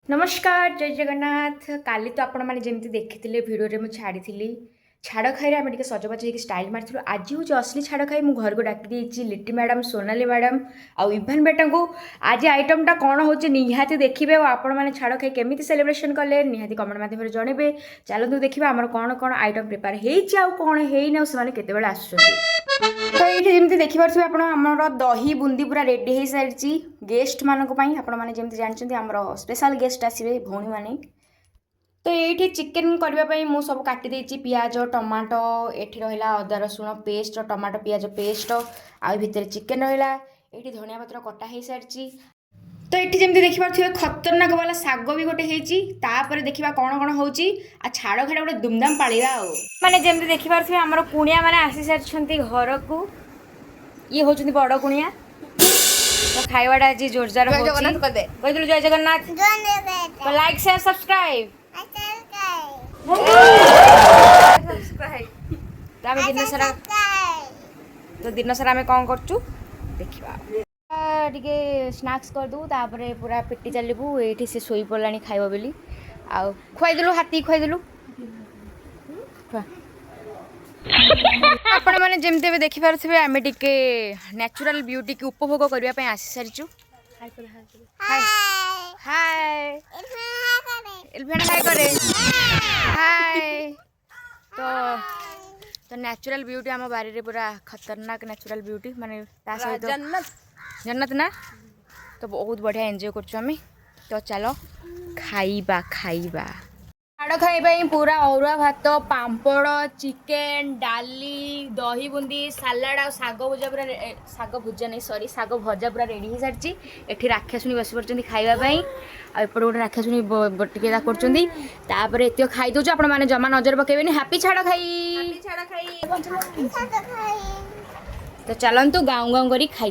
नमस्कार जय जगन्नाथ काली तो आपण मैंने जमी देखी भिडियो में छाड़ी छाड़ खाई आम टे सजबाज हो स्टाइल मारी आज हूँ असली छाड़ खाई मुझे घर को डाकी लिट्टी मैडम सोनाली मैडम आउ इभान बेटा को आज आइटमटा कौन हो निहाती देखिए और आपण मैंने छाड़ खाई केमी सेलिब्रेशन कले निहाती कमेंट मध्यम जनइबे चलतु देखिए आम कौन कौन आइटम प्रिपेयर हो कौन है से आस तो ये जमी देखिपे आमर दही बुंदी पूरा रेडी हो सारी गेस्ट मानक आपने जमी जानते आम स्पेशल गेस्ट आसवे भौणी मैंने तो ये चिकेन करने मुझे सब काटी पियाज टमाटो एठी रहा अदा रसुण पेस्ट टमाटो पियाज पेस्ट आ भितर चिकेन रहा ये धनिया पत्र कटा हो सारी तो ये जमी देखिपे खतरनाक वाला शाग भी गोटे होपर देखा कौन कौन हो छाड़ खाड़ गोटे धूमधाम पाड़ा माने जमी देखिपे आमर कुणिया मैंने आसी सारी घर को ये हूँ बड़ कुणिया तो खाइबाटा आज जोरदार कहलु जय जगन्नाथ तो लाइक शेयर सब्सक्राइब तो आम दिन सारा आम कौन करूँ देखा टे स्नाक्स करदू तापर पूरा पिटी चलू ये से शोई पड़ा खाइब बोली आउ खुआईदेलु हाथी खुआईदेलु आपण मैंने जमी भी देखिपे आम टे नेचुरल ब्यूटी की उपभोग करने आसी सारी हाय हाय एलिफेंट हाय करे हाय तो नेचुरल ब्यूटी आम बारी रे पूरा खतरनाक नेचुरल ब्यूटी माने सहित जन्नत ना तो बहुत बढ़िया एंजॉय कर तो चलो खाइबा खाइबा छाड़ खाई पूरा अरुआ भात पापड़ चिकेन डाली दही बुंदी सालाड आ शाग भुजा पूरा शाग भुजा नहीं सॉरी शाग भजा पूरा रेडी हो सारी एठी राक्षासुनी बस पड़ते खाइबापी आपटे गोटे राक्षासुनी टिके करपर एत खाई दौर आपण मैंने जमा नजर पकेबे हैप्पी छाड़ खाई तो चलतु गाँव गाँव कर खाई